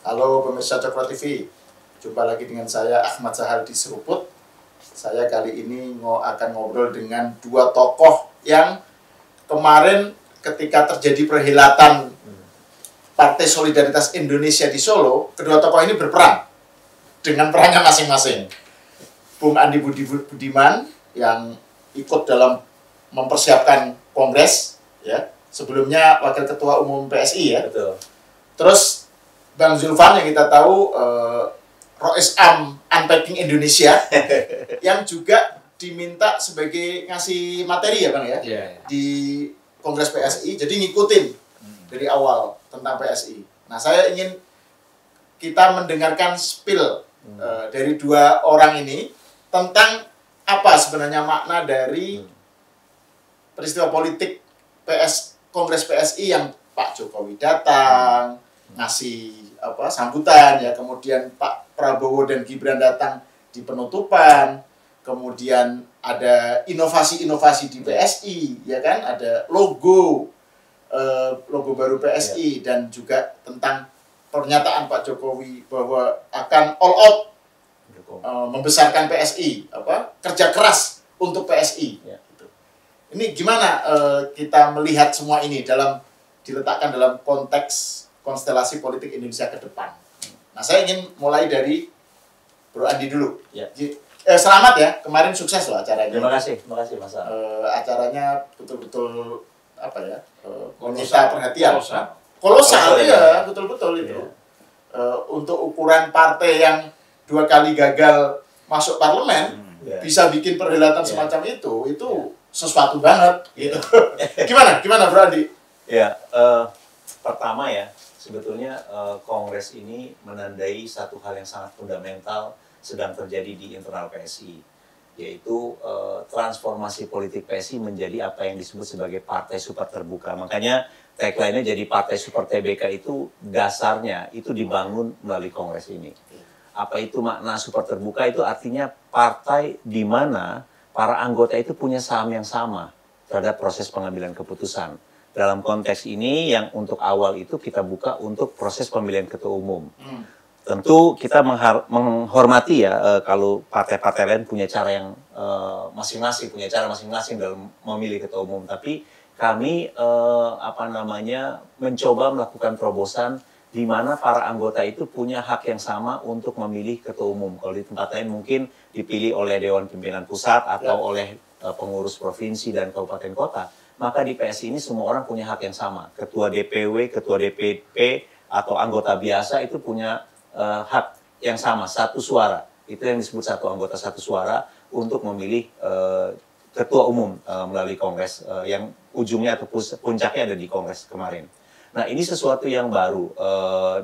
Halo pemirsa Cokro TV, jumpa lagi dengan saya Ahmad Sahal di Seruput. Saya kali ini akan ngobrol dengan dua tokoh yang kemarin ketika terjadi perhelatan Partai Solidaritas Indonesia di Solo, kedua tokoh ini berperan dengan perannya masing-masing. Bung Andi Budiman yang ikut dalam mempersiapkan kongres, ya, sebelumnya Wakil Ketua Umum PSI, ya. Betul. Terus Bang Zulfan yang kita tahu Rois Am Unpacking Indonesia yang juga diminta sebagai ngasih materi ya Bang ya, di Kongres PSI, jadi ngikutin dari awal tentang PSI. Nah, saya ingin kita mendengarkan spill dari dua orang ini tentang apa sebenarnya makna dari peristiwa politik Kongres PSI yang Pak Jokowi datang, ngasih sambutan, ya, kemudian Pak Prabowo dan Gibran datang di penutupan, kemudian ada inovasi-inovasi di PSI, ya kan, ada logo baru PSI, dan juga tentang pernyataan Pak Jokowi bahwa akan all out membesarkan PSI, kerja keras untuk PSI. Ya. Ini gimana kita melihat semua ini diletakkan dalam konteks konstelasi politik Indonesia ke depan. Nah, saya ingin mulai dari Bro Andi dulu. Ya. Selamat ya, kemarin sukses loh acaranya. Terima kasih Mas. Acaranya betul-betul menyita perhatian. Kolosal ya, betul-betul itu. Ya. Untuk ukuran partai yang 2 kali gagal masuk parlemen, bisa bikin perhelatan semacam itu sesuatu banget gitu. Gimana Bro Andi? Ya, pertama ya, sebetulnya Kongres ini menandai satu hal yang sangat fundamental sedang terjadi di internal PSI, yaitu transformasi politik PSI menjadi apa yang disebut sebagai partai super terbuka. Makanya tagline-nya jadi partai super TBK itu dasarnya itu dibangun melalui Kongres ini. Apa itu makna super terbuka? Itu artinya partai di mana para anggota itu punya saham yang sama terhadap proses pengambilan keputusan. Dalam konteks ini yang untuk awal itu kita buka untuk proses pemilihan ketua umum. Tentu kita menghormati ya kalau partai-partai lain punya cara yang masing-masing, punya cara masing-masing dalam memilih ketua umum. Tapi kami mencoba melakukan terobosan di mana para anggota itu punya hak yang sama untuk memilih ketua umum. Kalau di tempat lain mungkin dipilih oleh Dewan Pimpinan Pusat atau oleh pengurus provinsi dan kabupaten kota. Maka di PSI ini semua orang punya hak yang sama. Ketua DPW, ketua DPP, atau anggota biasa itu punya hak yang sama, satu suara. Itu yang disebut satu anggota satu suara untuk memilih ketua umum melalui Kongres yang ujungnya atau puncaknya ada di Kongres kemarin. Nah, ini sesuatu yang baru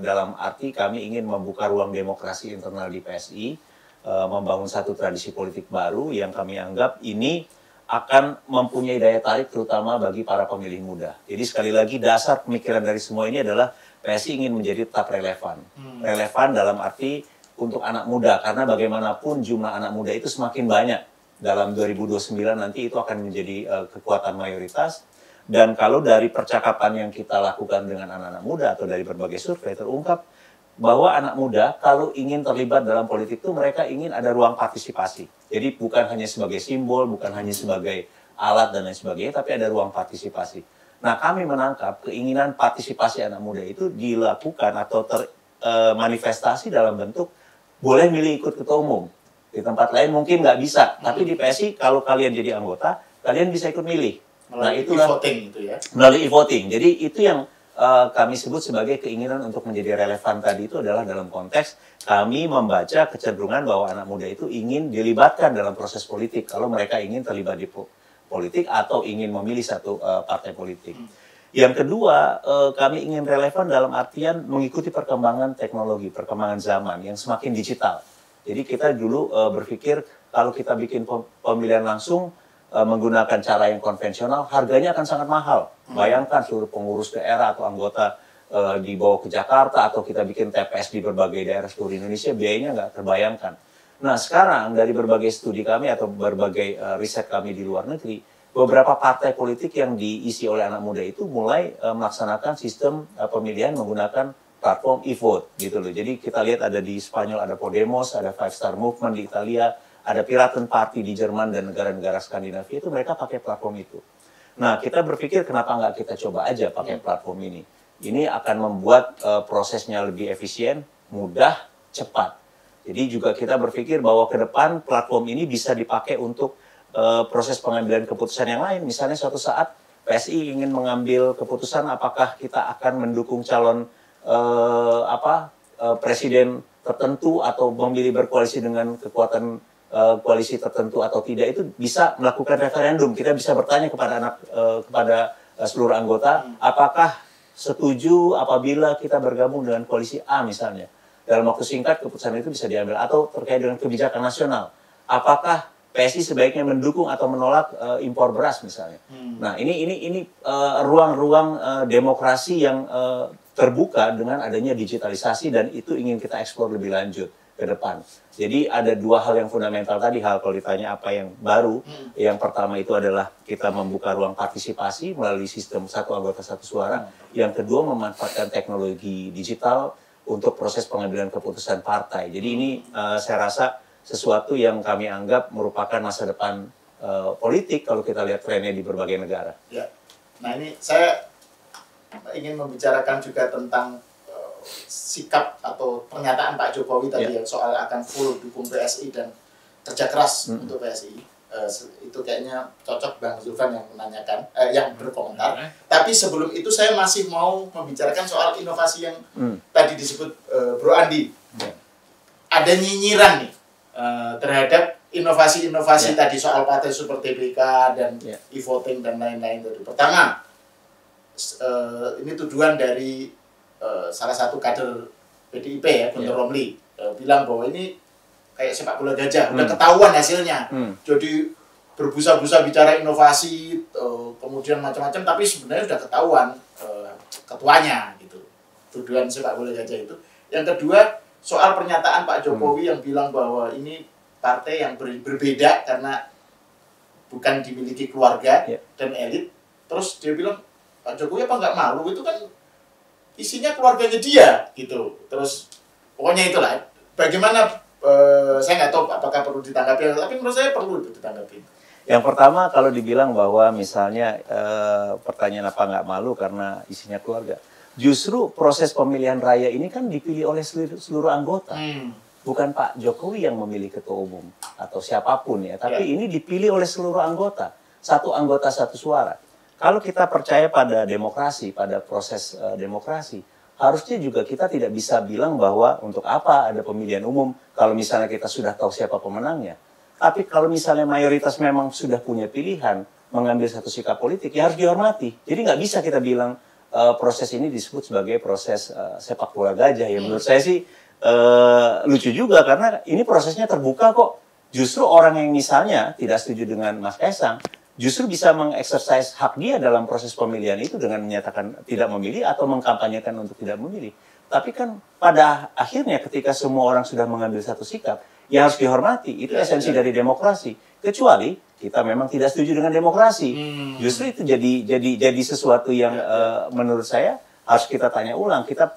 dalam arti kami ingin membuka ruang demokrasi internal di PSI, membangun satu tradisi politik baru yang kami anggap ini akan mempunyai daya tarik terutama bagi para pemilih muda. Jadi sekali lagi dasar pemikiran dari semua ini adalah PSI ingin menjadi tetap relevan. Relevan dalam arti untuk anak muda, karena bagaimanapun jumlah anak muda itu semakin banyak. Dalam 2029 nanti itu akan menjadi kekuatan mayoritas. Dan kalau dari percakapan yang kita lakukan dengan anak-anak muda atau dari berbagai survei terungkap bahwa anak muda kalau ingin terlibat dalam politik itu mereka ingin ada ruang partisipasi. Jadi bukan hanya sebagai simbol, bukan hanya sebagai alat dan lain sebagainya, tapi ada ruang partisipasi. Nah, kami menangkap keinginan partisipasi anak muda itu dilakukan atau termanifestasi dalam bentuk boleh milih ikut ketua umum. Di tempat lain mungkin nggak bisa, tapi di PSI kalau kalian jadi anggota, kalian bisa ikut milih. Melalui e-voting itu ya? Melalui e-voting. Jadi itu yang kami sebut sebagai keinginan untuk menjadi relevan tadi itu adalah dalam konteks kami membaca kecenderungan bahwa anak muda itu ingin dilibatkan dalam proses politik kalau mereka ingin terlibat di politik atau ingin memilih satu partai politik. Yang kedua, kami ingin relevan dalam artian mengikuti perkembangan teknologi, perkembangan zaman yang semakin digital. Jadi kita dulu berpikir kalau kita bikin pemilihan langsung menggunakan cara yang konvensional, harganya akan sangat mahal. Bayangkan seluruh pengurus daerah atau anggota dibawa ke Jakarta atau kita bikin TPS di berbagai daerah seluruh Indonesia, biayanya nggak terbayangkan. Nah, sekarang dari berbagai studi kami atau berbagai riset kami di luar negeri, beberapa partai politik yang diisi oleh anak muda itu mulai melaksanakan sistem pemilihan menggunakan platform e-vote gitu loh. Jadi kita lihat ada di Spanyol ada Podemos, ada Five Star Movement di Italia, ada Piraten Party di Jerman dan negara-negara Skandinavia itu mereka pakai platform itu. Nah, kita berpikir kenapa nggak kita coba aja pakai platform ini. Ini akan membuat prosesnya lebih efisien, mudah, cepat. Jadi juga kita berpikir bahwa ke depan platform ini bisa dipakai untuk proses pengambilan keputusan yang lain. Misalnya suatu saat PSI ingin mengambil keputusan apakah kita akan mendukung calon presiden tertentu atau memilih berkoalisi dengan kekuatan koalisi tertentu atau tidak, itu bisa melakukan referendum. Kita bisa bertanya kepada seluruh anggota apakah setuju apabila kita bergabung dengan koalisi A misalnya. Dalam waktu singkat keputusan itu bisa diambil, atau terkait dengan kebijakan nasional. Apakah PSI sebaiknya mendukung atau menolak impor beras misalnya. Nah, ini ruang-ruang demokrasi yang terbuka dengan adanya digitalisasi, dan itu ingin kita eksplor lebih lanjut ke depan. Jadi ada dua hal yang fundamental tadi, kalau ditanya apa yang baru. Yang pertama itu adalah kita membuka ruang partisipasi melalui sistem satu anggota satu suara. Yang kedua memanfaatkan teknologi digital untuk proses pengambilan keputusan partai. Jadi ini saya rasa sesuatu yang kami anggap merupakan masa depan politik kalau kita lihat trennya di berbagai negara. Ya. Nah, ini saya ingin membicarakan juga tentang sikap atau pernyataan Pak Jokowi tadi ya, soal akan full dukung PSI dan kerja keras untuk PSI. Itu kayaknya cocok Bang Zulfan yang menanyakan, yang berkomentar. Tapi sebelum itu saya masih mau membicarakan soal inovasi yang tadi disebut Bro Andi. Ada nyinyiran nih terhadap inovasi-inovasi tadi soal partai super TBK dan e-voting dan lain-lain tadi. Pertama, ini tuduhan dari salah satu kader PDIP ya, Guntur Romli, bilang bahwa ini kayak sepak bola gajah, udah ketahuan hasilnya. Jadi berbusa-busa bicara inovasi, kemudian macam-macam, tapi sebenarnya sudah ketahuan ketuanya gitu. Tuduhan sepak bola gajah itu. Yang kedua, soal pernyataan Pak Jokowi yang bilang bahwa ini partai yang berbeda karena bukan dimiliki keluarga dan elit. Terus dia bilang, Pak Jokowi apa nggak malu, itu kan isinya keluarganya dia gitu. Terus pokoknya itulah. Bagaimana, saya nggak tahu apakah perlu ditanggapi, tapi menurut saya perlu itu ditanggapi. Yang pertama, kalau dibilang bahwa misalnya pertanyaan apa nggak malu karena isinya keluarga. Justru proses pemilihan raya ini kan dipilih oleh seluruh anggota. Bukan Pak Jokowi yang memilih ketua umum atau siapapun ya, tapi ini dipilih oleh seluruh anggota. Satu anggota satu suara. Kalau kita percaya pada demokrasi, pada proses demokrasi, harusnya juga kita tidak bisa bilang bahwa untuk apa ada pemilihan umum kalau misalnya kita sudah tahu siapa pemenangnya. Tapi kalau misalnya mayoritas memang sudah punya pilihan mengambil satu sikap politik, ya harus dihormati. Jadi nggak bisa kita bilang proses ini disebut sebagai proses sepak bola gajah. Ya menurut saya sih lucu juga karena ini prosesnya terbuka kok. Justru orang yang misalnya tidak setuju dengan Mas Kaisang justru bisa mengeksersis hak dia dalam proses pemilihan itu dengan menyatakan tidak memilih atau mengkampanyekan untuk tidak memilih. Tapi kan pada akhirnya ketika semua orang sudah mengambil satu sikap, ya harus dihormati. Itu esensi dari demokrasi. Kecuali kita memang tidak setuju dengan demokrasi. Justru itu jadi sesuatu yang menurut saya harus kita tanya ulang. Kita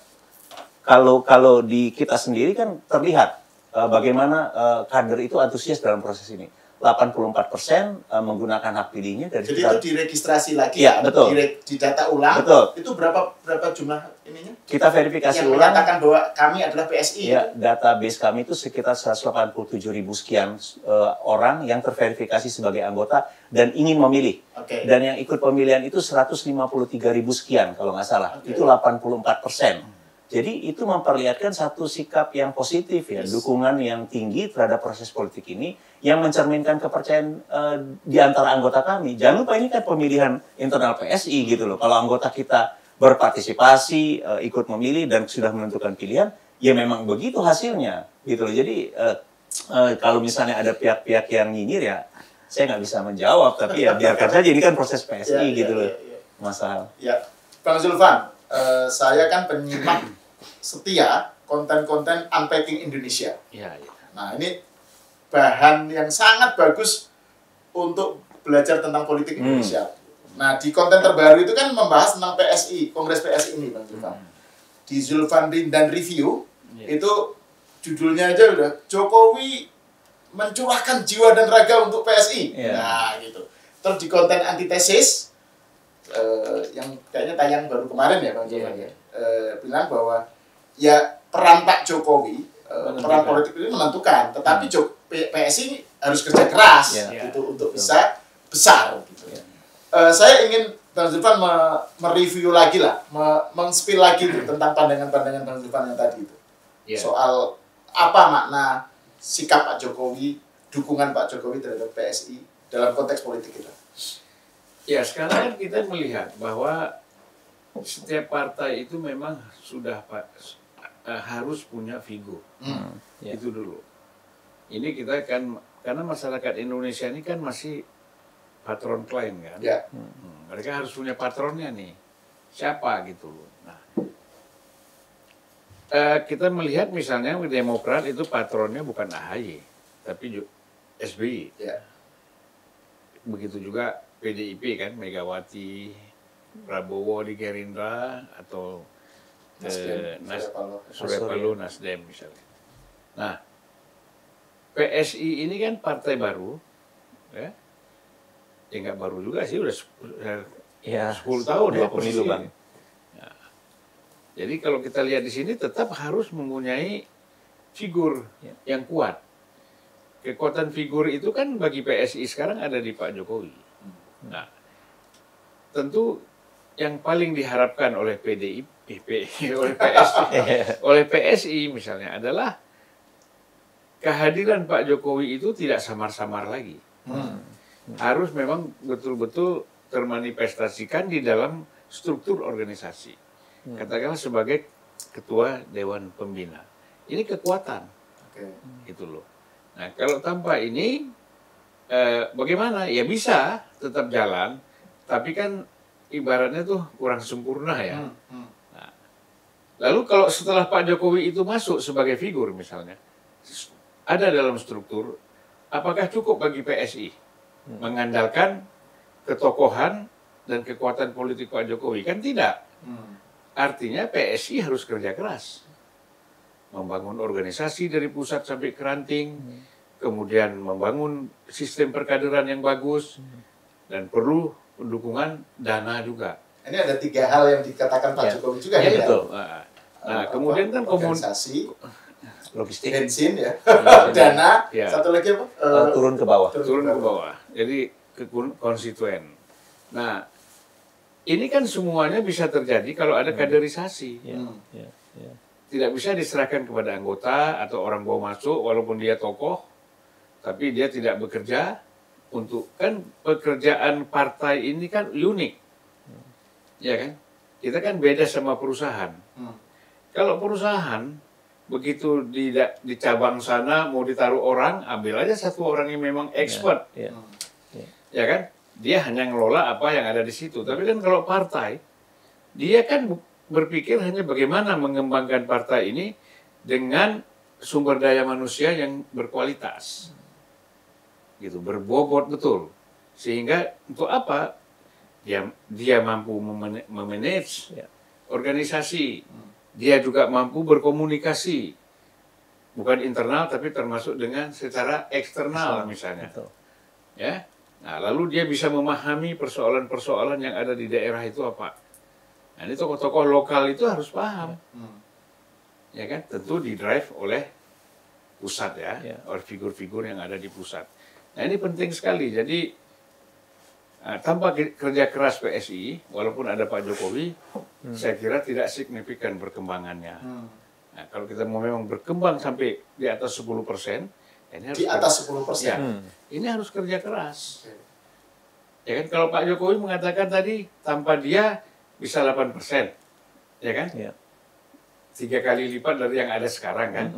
kalau di kita sendiri kan terlihat bagaimana kader itu antusias dalam proses ini. 84% menggunakan hak pilihnya dari. Jadi itu diregistrasi lagi ya, betul. Didata ulang. Betul. Itu berapa jumlah ininya? Kita verifikasi yang ulang. Yang menyatakan bahwa kami adalah PSI. Ya, database kami itu sekitar 187.000 sekian orang yang terverifikasi sebagai anggota dan ingin memilih. Dan yang ikut pemilihan itu 153.000 sekian kalau nggak salah. Itu 84%. Jadi itu memperlihatkan satu sikap yang positif ya, dukungan yang tinggi terhadap proses politik ini yang mencerminkan kepercayaan di antara anggota kami. Jangan lupa ini kan pemilihan internal PSI gitu loh. Kalau anggota kita berpartisipasi, ikut memilih dan sudah menentukan pilihan, ya memang begitu hasilnya gitu loh. Jadi kalau misalnya ada pihak-pihak yang nyinyir ya, saya nggak bisa menjawab. Tapi ya biarkan saja, ini kan proses PSI gitu loh, Mas Sahal. Ya, Bang Zulfan. Saya kan penyimak setia konten-konten Unpacking Indonesia. Nah, ini bahan yang sangat bagus untuk belajar tentang politik Indonesia. Nah, di konten terbaru itu kan membahas tentang PSI, Kongres PSI ini, Bang Zulfan. di Zulfan dan Review, itu judulnya aja udah Jokowi mencurahkan jiwa dan raga untuk PSI. Nah, gitu. Terus di konten antitesis yang kayaknya tayang baru kemarin ya Bang Zulfan ya. Bilang bahwa ya peran Pak Jokowi, peran politik ini menentukan, tetapi PSI harus kerja keras gitu untuk bisa besar gitu. Saya ingin Bang Zulfan mereview lagi lah, meng-spill lagi tuh, tentang pandangan-pandangan Bang Zulfan yang tadi itu. Soal apa makna sikap Pak Jokowi, dukungan Pak Jokowi terhadap PSI dalam konteks politik kita. Ya, sekarang kan kita melihat bahwa setiap partai itu memang sudah harus punya figur. Itu dulu. Ini kita kan, karena masyarakat Indonesia ini kan masih patron klien kan. Mereka harus punya patronnya nih. Siapa gitu loh. Nah, kita melihat misalnya Demokrat itu patronnya bukan AHY, tapi SBY. Begitu juga PDIP kan, Megawati, Prabowo di Gerindra, atau Surya Paloh, Nasdem misalnya. Nah, PSI ini kan partai baru, ya nggak baru juga sih, udah 10 tahun ya pemilu Bang. Nah, jadi kalau kita lihat di sini tetap harus mempunyai figur yang kuat. Kekuatan figur itu kan bagi PSI sekarang ada di Pak Jokowi. Nah, tentu yang paling diharapkan oleh oleh PSI misalnya adalah kehadiran Pak Jokowi itu tidak samar-samar lagi. Harus memang betul-betul termanifestasikan di dalam struktur organisasi. Katakanlah sebagai ketua Dewan Pembina. Ini kekuatan. Gitu loh. Nah, kalau tanpa ini bagaimana? Ya bisa tetap jalan, tapi kan ibaratnya tuh kurang sempurna ya. Nah, lalu kalau setelah Pak Jokowi itu masuk sebagai figur misalnya, ada dalam struktur, apakah cukup bagi PSI mengandalkan ketokohan dan kekuatan politik Pak Jokowi? Kan tidak. Artinya PSI harus kerja keras. Membangun organisasi dari pusat sampai ke ranting, kemudian membangun sistem perkaderan yang bagus, dan perlu dukungan dana juga. Ini ada 3 hal yang dikatakan Pak Jokowi juga ya. Betul. Nah, kemudian kan organisasi, logistik, bensin ya, dana, satu lagi apa? Turun ke bawah. Turun ke bawah. Jadi ke konstituen. Nah, ini kan semuanya bisa terjadi kalau ada kaderisasi. Tidak bisa diserahkan kepada anggota atau orang bawa masuk walaupun dia tokoh, tapi dia tidak bekerja untuk, kan pekerjaan partai ini kan unik. Ya kan? Kita kan beda sama perusahaan. Kalau perusahaan begitu di cabang sana mau ditaruh orang, ambil aja satu orang yang memang expert. Ya kan? Dia hanya ngelola apa yang ada di situ. Tapi kan kalau partai, dia kan berpikir hanya bagaimana mengembangkan partai ini dengan sumber daya manusia yang berkualitas. Gitu, berbobot betul. Sehingga untuk apa? Dia mampu memanage organisasi. Dia juga mampu berkomunikasi. Bukan internal tapi termasuk dengan secara eksternal misalnya. Ya. Nah, lalu dia bisa memahami persoalan-persoalan yang ada di daerah itu apa. Nah, ini tokoh-tokoh lokal itu harus paham. Ya kan? Tentu di-drive oleh pusat ya, oleh figur-figur yang ada di pusat. Nah, ini penting sekali. Jadi, tanpa kerja keras PSI, walaupun ada Pak Jokowi, saya kira tidak signifikan perkembangannya. Nah, kalau kita mau memang berkembang sampai di atas 10%, ini harus di atas 10%. Ya, ini harus kerja keras. Ya kan, kalau Pak Jokowi mengatakan tadi, tanpa dia bisa 8%, ya kan? 3 kali lipat dari yang ada sekarang kan?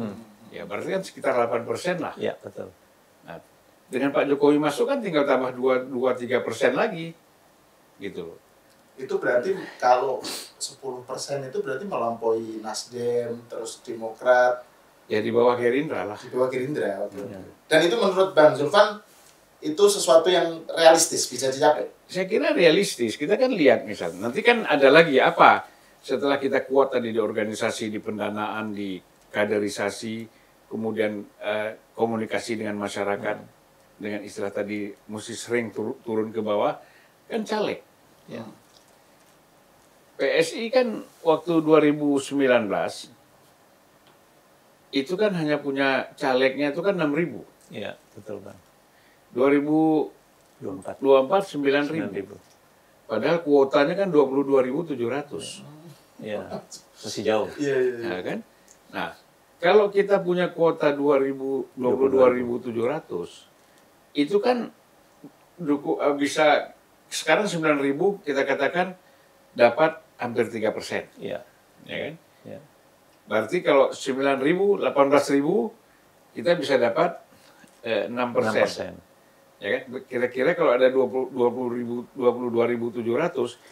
Ya, berarti kan sekitar 8% lah. Ya, betul. Nah, dengan Pak Jokowi masuk kan tinggal tambah 2-3% lagi, gitu loh. Itu berarti kalau 10% itu berarti melampaui Nasdem, terus Demokrat. Ya di bawah Gerindra lah. Di bawah Gerindra, Dan itu menurut Bang Zulfan, itu sesuatu yang realistis, bisa dicapai? Saya kira realistis. Kita kan lihat misalnya, nanti kan ada lagi apa? setelah kita kuat tadi di organisasi, di pendanaan, di kaderisasi, kemudian komunikasi dengan masyarakat, dengan istilah tadi mesti sering turun ke bawah, kan caleg. Ya. PSI kan waktu 2019 itu kan hanya punya calegnya itu kan 6.000. Iya, betul Bang. 2024 9.000. Padahal kuotanya kan 22.700. Iya, masih jauh. Nah, kan? Nah, kalau kita punya kuota 22.700, itu kan bisa sekarang 9.000 kita katakan dapat hampir 3%. Iya. Ya kan? Iya. Berarti kalau 9.000, 18.000 kita bisa dapat 6%. 6%. Ya kan? Kira-kira kalau ada 22.700,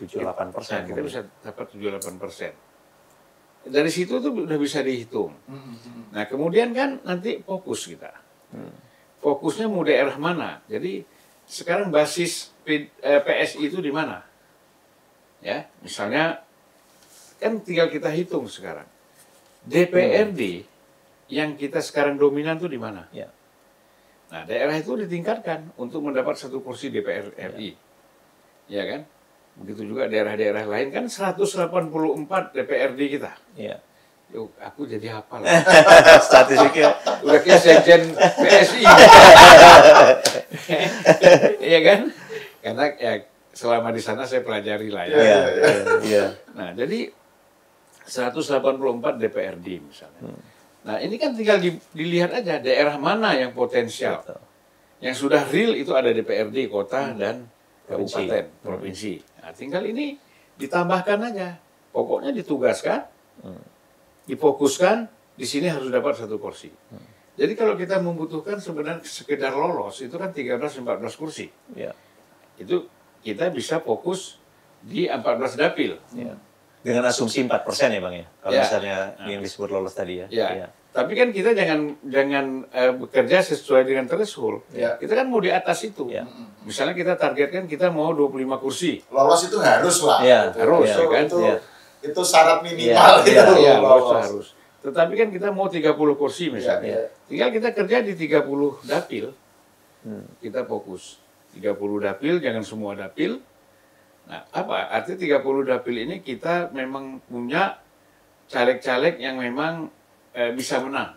78%. kita bisa dapat 78%. Dari situ tuh udah bisa dihitung. Nah, kemudian kan nanti fokus kita. Fokusnya mau daerah mana? Jadi sekarang basis PSI itu di mana? Ya, misalnya kan tinggal kita hitung sekarang. DPRD yang kita sekarang dominan tuh di mana? Ya. Nah, daerah itu ditingkatkan untuk mendapat 1 kursi DPR RI. Ya kan? Begitu juga daerah-daerah lain kan 184 DPRD kita. Iya. Yuk, aku jadi hafal. Statistiknya. Udah kayak sekjen PSI. Iya kan? Karena ya selama di sana saya pelajari lah ya. Iya. Nah, jadi 184 DPRD misalnya. Nah, ini kan tinggal dilihat aja daerah mana yang potensial. Betul. Yang sudah real itu ada DPRD kota dan kabupaten, provinsi. Nah, tinggal ini ditambahkan aja. Pokoknya ditugaskan, difokuskan, di sini harus dapat 1 kursi. Jadi kalau kita membutuhkan sebenarnya sekedar lolos, itu kan 13-14 kursi. Iya. Itu kita bisa fokus di 14 dapil. Iya. Dengan asumsi 4% ya Bang ya? Kalau Ya. misalnya yang disebut lolos tadi ya? Ya. Iya. Tapi kan kita jangan bekerja sesuai dengan threshold. Ya. Kita kan mau di atas itu. Ya. Misalnya kita targetkan kita mau 25 kursi. Lolos itu harus lah. Iya, harus, itu, ya kan? Itu, Iya. itu syarat minimal Iya, itu. Iya, lolos. harus. Tetapi kan kita mau 30 kursi misalnya. Iya. Tinggal kita kerja di 30 dapil. Kita fokus. 30 dapil, jangan semua dapil. Nah, apa? Artinya 30 dapil ini kita memang punya caleg-caleg yang memang bisa menang.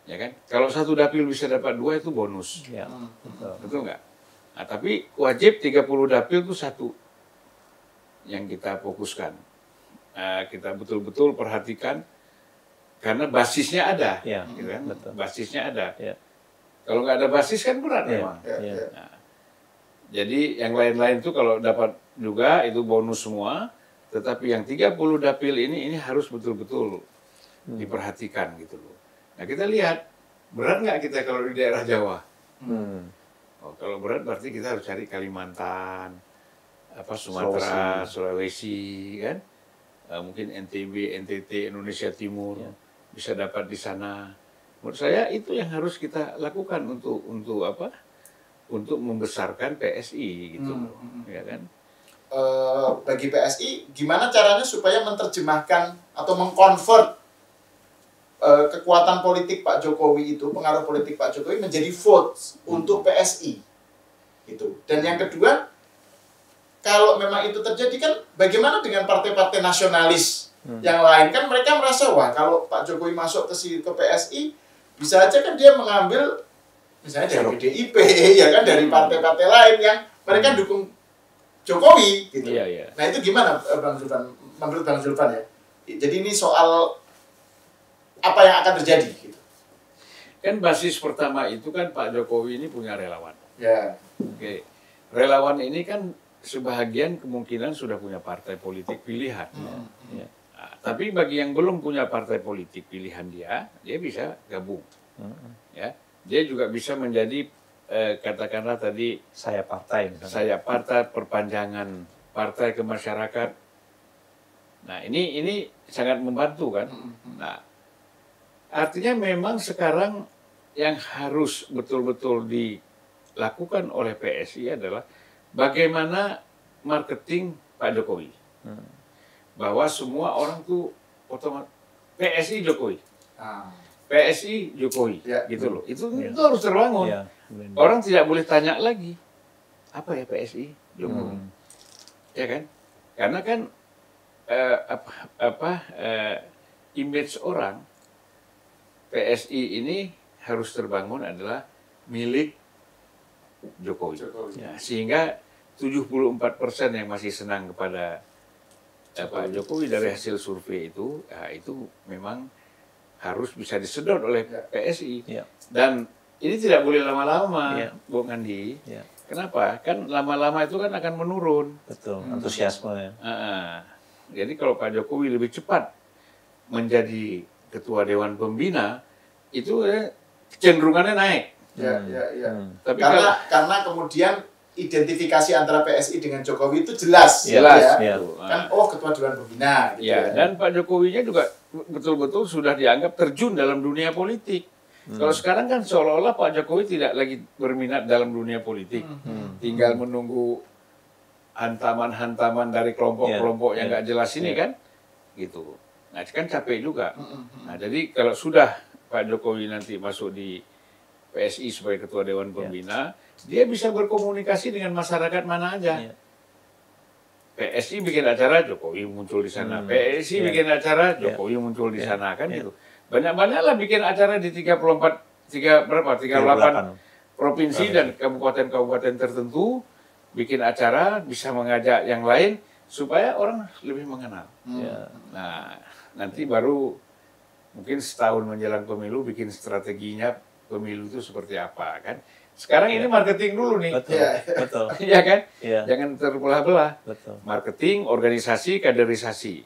Ya kan? Kalau 1 dapil bisa dapat 2 itu bonus. Iya. Betul nggak? Nah, tapi wajib 30 dapil itu 1 yang kita fokuskan. Kita betul-betul perhatikan karena basisnya ada. Iya, Gitu kan? betul. Basisnya ada. Iya. Kalau nggak ada basis kan berat Iya. memang. Iya. Nah, jadi yang lain-lain itu kalau dapat juga itu bonus semua, tetapi yang 30 dapil ini harus betul-betul diperhatikan gitu loh. Nah, kita lihat berat nggak kita kalau di daerah Jawa? Oh, kalau berat berarti kita harus cari Kalimantan, Sumatera, Sulawesi kan? Mungkin NTB, NTT, Indonesia Timur bisa dapat di sana. Menurut saya itu yang harus kita lakukan untuk apa? Untuk membesarkan PSI gitu, ya kan? Bagi PSI, gimana caranya supaya menerjemahkan atau mengkonvert kekuatan politik Pak Jokowi itu, pengaruh politik Pak Jokowi menjadi votes untuk PSI, gitu. Dan yang kedua, kalau memang itu terjadi kan, bagaimana dengan partai-partai nasionalis yang lain? Kan mereka merasa wah kalau Pak Jokowi masuk ke PSI, bisa aja kan dia mengambil misalnya dari PDIP, ya kan, dari partai-partai lain yang mereka dukung Jokowi, gitu. Iya. Nah itu gimana Bang Zulfan, menurut Bang Zulfan ya? Jadi ini soal apa yang akan terjadi, gitu. Kan basis pertama itu kan Pak Jokowi ini punya relawan. Ya. Oke. Relawan ini kan sebahagian kemungkinan sudah punya partai politik pilihan. Ya. Nah, tapi bagi yang belum punya partai politik pilihan dia bisa gabung. Ya. Dia juga bisa menjadi katakanlah tadi Saya partai misalnya. saya partai perpanjangan partai ke masyarakat. Nah, ini sangat membantu kan. Nah, artinya memang sekarang yang harus betul-betul dilakukan oleh PSI adalah bagaimana marketing Pak Jokowi. bahwa semua orang tuh otomatis PSI Jokowi. PSI Jokowi, gitu loh. Itu harus terbangun. Orang tidak boleh tanya lagi, apa ya PSI Jokowi, ya kan? Karena kan image orang PSI ini harus terbangun adalah milik Jokowi. Ya, sehingga 74% yang masih senang kepada Pak Jokowi dari hasil survei itu, ya, itu memang harus bisa disedot oleh PSI. Dan ini tidak boleh lama-lama, Bung Andi. Kenapa? Kan lama-lama itu kan akan menurun. Betul, antusiasme ya. Jadi kalau Pak Jokowi lebih cepat menjadi ketua Dewan Pembina, itu kecenderungannya naik. Tapi karena kemudian identifikasi antara PSI dengan Jokowi itu jelas. Kan ketua Dewan Pembina. Gitu dan Pak Jokowinya juga betul-betul sudah dianggap terjun dalam dunia politik. Kalau sekarang kan seolah-olah Pak Jokowi tidak lagi berminat dalam dunia politik. Tinggal menunggu hantaman-hantaman dari kelompok-kelompok yang nggak jelas ini kan. Gitu. Nah, kan capek juga. Nah, jadi kalau sudah Pak Jokowi nanti masuk di PSI sebagai ketua Dewan Pembina, dia bisa berkomunikasi dengan masyarakat mana aja. PSI bikin acara, Jokowi muncul di sana. PSI bikin acara, Jokowi muncul di sana, kan gitu. Banyak-banyaklah bikin acara di 38 provinsi dan kabupaten-kabupaten tertentu, bikin acara, bisa mengajak yang lain supaya orang lebih mengenal. Nah, nanti baru mungkin setahun menjelang pemilu bikin strateginya pemilu itu seperti apa, kan? Sekarang ini marketing dulu nih. Betul. Iya kan? Jangan terbelah-belah. Betul. Marketing, organisasi, kaderisasi.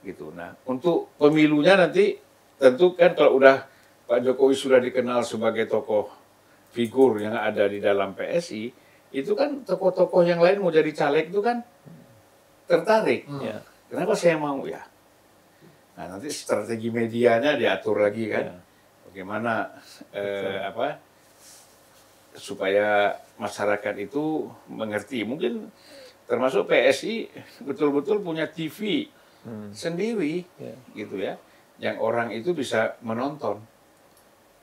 Gitu. Nah, untuk pemilunya nanti tentu kan kalau udah Pak Jokowi sudah dikenal sebagai tokoh figur yang ada di dalam PSI, itu kan tokoh-tokoh yang lain mau jadi caleg itu kan tertarik. Kenapa saya mau ya? Nah, nanti strategi medianya diatur lagi kan. Bagaimana supaya masyarakat itu mengerti. Mungkin termasuk PSI betul-betul punya TV sendiri, gitu ya, yang orang itu bisa menonton.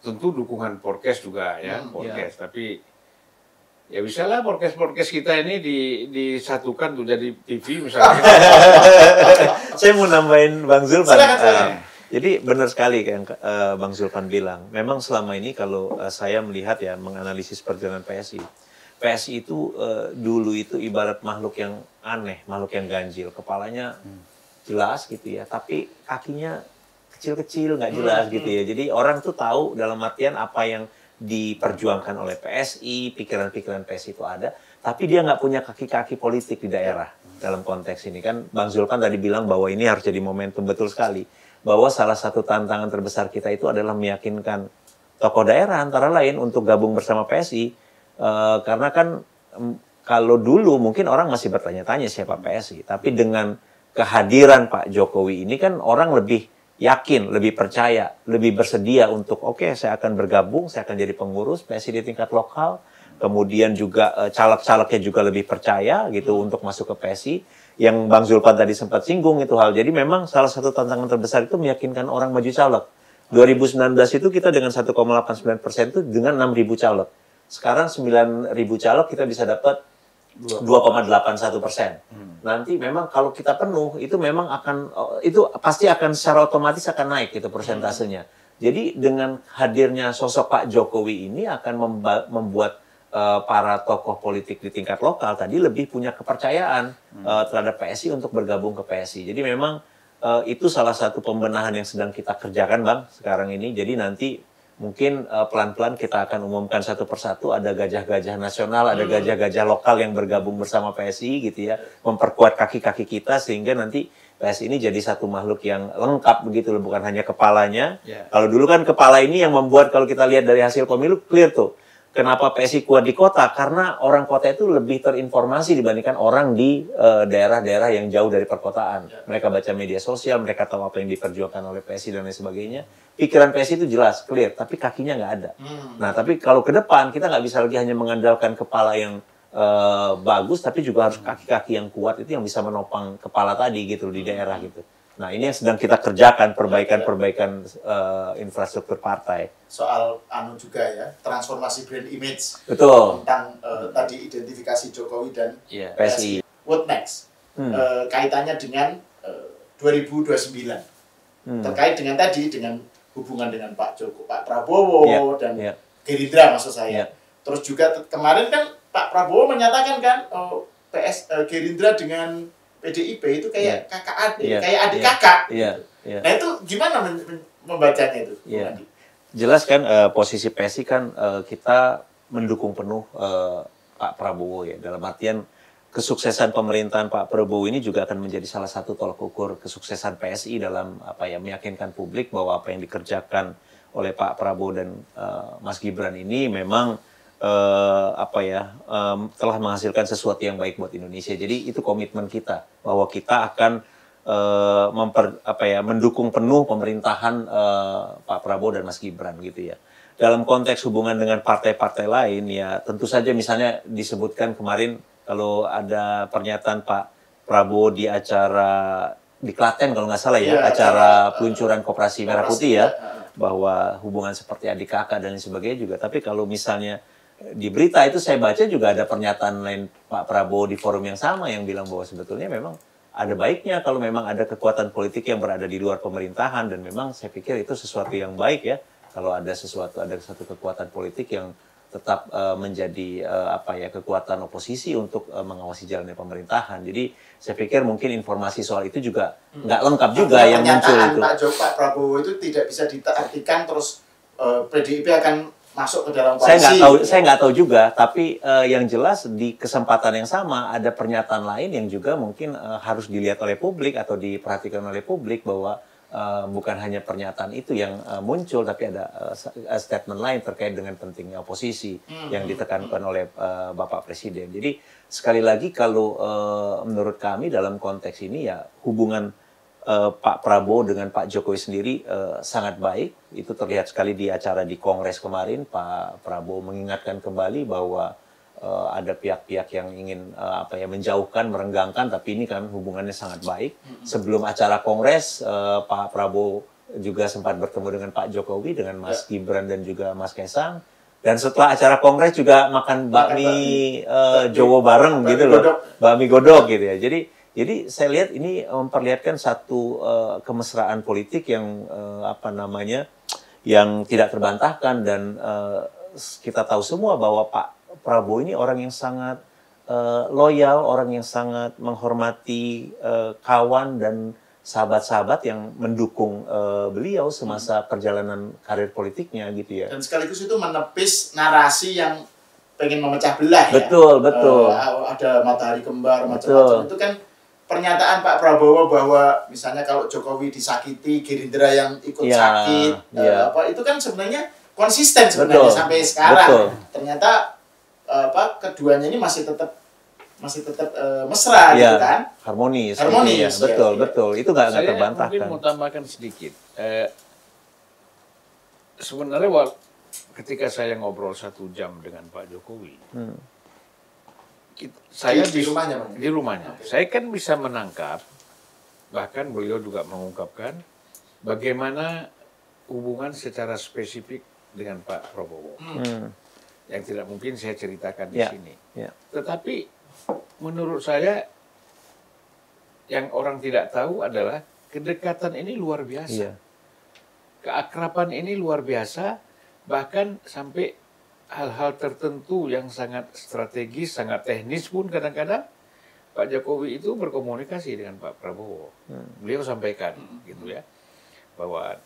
Tentu dukungan podcast juga ya, podcast. Tapi ya bisa lah podcast kita ini disatukan tuh jadi TV misalnya. Saya mau nambahin Bang Zulfan. Jadi benar sekali yang Bang Zulfan bilang. Memang selama ini kalau saya melihat ya, menganalisis perjalanan PSI itu dulu itu ibarat makhluk yang aneh, makhluk yang ganjil. Kepalanya jelas gitu ya, tapi kakinya kecil-kecil, nggak jelas gitu ya. Jadi orang tuh tahu dalam artian apa yang diperjuangkan oleh PSI, pikiran-pikiran PSI itu ada, tapi dia nggak punya kaki-kaki politik di daerah dalam konteks ini. Kan Bang Zulfan tadi bilang bahwa ini harus jadi momentum, betul sekali. Bahwa salah satu tantangan terbesar kita itu adalah meyakinkan tokoh daerah antara lain untuk gabung bersama PSI. Karena kan kalau dulu mungkin orang masih bertanya-tanya siapa PSI. Tapi dengan kehadiran Pak Jokowi ini kan orang lebih yakin, lebih percaya, lebih bersedia untuk oke, saya akan bergabung, saya akan jadi pengurus PSI di tingkat lokal. Kemudian juga caleg-calegnya juga lebih percaya gitu untuk masuk ke PSI. Yang Bang Zulfan tadi sempat singgung itu hal. Jadi memang salah satu tantangan terbesar itu meyakinkan orang maju caleg. 2019 itu kita dengan 1,89% itu dengan 6.000 caleg. Sekarang 9.000 caleg kita bisa dapat 2,81%. Nanti memang kalau kita penuh itu memang itu pasti akan secara otomatis akan naik gitu persentasenya. Jadi dengan hadirnya sosok Pak Jokowi ini akan membuat para tokoh politik di tingkat lokal tadi lebih punya kepercayaan terhadap PSI untuk bergabung ke PSI. Jadi memang itu salah satu pembenahan yang sedang kita kerjakan, Bang, sekarang ini. Jadi nanti mungkin pelan-pelan kita akan umumkan satu persatu, ada gajah-gajah nasional, ada gajah-gajah lokal yang bergabung bersama PSI gitu ya, memperkuat kaki-kaki kita sehingga nanti PSI ini jadi satu makhluk yang lengkap begitu loh, bukan hanya kepalanya. Kalau dulu kan kepala ini yang membuat kalau kita lihat dari hasil pemilu clear tuh. Kenapa PSI kuat di kota? Karena orang kota itu lebih terinformasi dibandingkan orang di daerah-daerah yang jauh dari perkotaan. Mereka baca media sosial, mereka tahu apa yang diperjuangkan oleh PSI dan lain sebagainya. Pikiran PSI itu jelas, clear, tapi kakinya nggak ada. Nah, tapi kalau ke depan kita nggak bisa lagi hanya mengandalkan kepala yang bagus, tapi juga harus kaki-kaki yang kuat itu yang bisa menopang kepala tadi gitu di daerah gitu. Nah ini yang sedang kita kerjakan, perbaikan infrastruktur partai. Soal juga ya, transformasi brand image. Betul. Tentang tadi identifikasi Jokowi dan PSI. What next? Kaitannya dengan 2029. Terkait dengan tadi, dengan hubungan dengan Pak Prabowo dan Gerindra maksud saya. Terus juga kemarin kan Pak Prabowo menyatakan kan Gerindra dengan PDIP itu kayak kakak adik, kayak adik kakak. Nah itu gimana membacanya itu? Jelas kan posisi PSI kan kita mendukung penuh Pak Prabowo ya, dalam artian kesuksesan pemerintahan Pak Prabowo ini juga akan menjadi salah satu tolak ukur kesuksesan PSI dalam meyakinkan publik bahwa apa yang dikerjakan oleh Pak Prabowo dan Mas Gibran ini memang telah menghasilkan sesuatu yang baik buat Indonesia. Jadi itu komitmen kita bahwa kita akan mendukung penuh pemerintahan Pak Prabowo dan Mas Gibran gitu ya. Dalam konteks hubungan dengan partai-partai lain ya tentu saja misalnya disebutkan kemarin kalau ada pernyataan Pak Prabowo di acara di Klaten kalau nggak salah ya, acara peluncuran Koperasi Merah Putih ya, bahwa hubungan seperti adik kakak dan lain sebagainya juga. Tapi kalau misalnya di berita itu saya baca juga ada pernyataan lain Pak Prabowo di forum yang sama yang bilang bahwa sebetulnya memang ada baiknya kalau memang ada kekuatan politik yang berada di luar pemerintahan, dan memang saya pikir itu sesuatu yang baik ya kalau ada satu kekuatan politik yang tetap menjadi kekuatan oposisi untuk mengawasi jalannya pemerintahan. Jadi saya pikir mungkin informasi soal itu juga nggak lengkap juga yang muncul itu. Pak Prabowo itu tidak bisa diartikan terus PDIP akan masuk ke dalam koalisi. Saya nggak tahu juga, tapi yang jelas di kesempatan yang sama ada pernyataan lain yang juga mungkin harus dilihat oleh publik atau diperhatikan oleh publik bahwa bukan hanya pernyataan itu yang muncul, tapi ada statement lain terkait dengan pentingnya oposisi yang ditekankan oleh Bapak Presiden. Jadi sekali lagi kalau menurut kami dalam konteks ini ya hubungan Pak Prabowo dengan Pak Jokowi sendiri sangat baik. Itu terlihat sekali di acara di Kongres kemarin. Pak Prabowo mengingatkan kembali bahwa ada pihak-pihak yang ingin menjauhkan, merenggangkan, tapi ini kan hubungannya sangat baik. Sebelum acara Kongres, Pak Prabowo juga sempat bertemu dengan Pak Jokowi, dengan Mas Gibran dan juga Mas Kaisang. Dan setelah acara Kongres juga makan bakmi Jowo bareng gitu loh, bakmi godok gitu ya. Jadi saya lihat ini memperlihatkan satu kemesraan politik yang yang tidak terbantahkan, dan kita tahu semua bahwa Pak Prabowo ini orang yang sangat loyal, orang yang sangat menghormati kawan dan sahabat-sahabat yang mendukung beliau semasa perjalanan karir politiknya gitu ya. Dan sekaligus itu menepis narasi yang pengen memecah belah ya. Betul. Ada matahari kembar macam-macam itu kan pernyataan Pak Prabowo bahwa misalnya kalau Jokowi disakiti, Gerindra yang ikut sakit, itu kan sebenarnya konsisten sebenarnya sampai sekarang. Ternyata keduanya ini masih tetap mesra gitu kan? Harmonis. Ya. Betul. Itu nggak terbantahkan. Saya mungkin mau tambahkan sedikit. Sebenarnya ketika saya ngobrol 1 jam dengan Pak Jokowi, saya di rumahnya. Okay. Saya kan bisa menangkap, bahkan beliau juga mengungkapkan bagaimana hubungan secara spesifik dengan Pak Prabowo. Yang tidak mungkin saya ceritakan di sini. Tetapi menurut saya yang orang tidak tahu adalah kedekatan ini luar biasa. Keakraban ini luar biasa, bahkan sampai hal-hal tertentu yang sangat strategis, sangat teknis pun kadang-kadang Pak Jokowi itu berkomunikasi dengan Pak Prabowo. Beliau sampaikan gitu ya, bahwa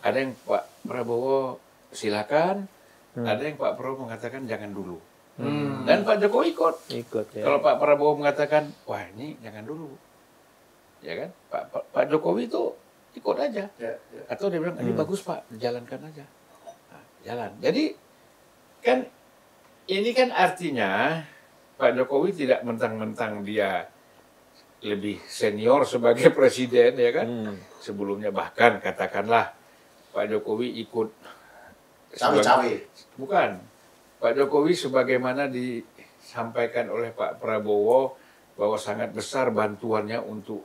ada yang Pak Prabowo silakan, ada yang Pak Prabowo mengatakan jangan dulu. Dan Pak Jokowi ikut ya. Kalau Pak Prabowo mengatakan, wah ini jangan dulu, ya kan? Pak Jokowi itu ikut aja. Atau dia bilang, ini bagus Pak, jalankan aja. Nah, jalan. Jadi kan ini kan artinya Pak Jokowi tidak mentang-mentang dia lebih senior sebagai presiden, ya kan? Sebelumnya bahkan katakanlah Pak Jokowi ikut cawe-cawe. Bukan. Pak Jokowi sebagaimana disampaikan oleh Pak Prabowo bahwa sangat besar bantuannya untuk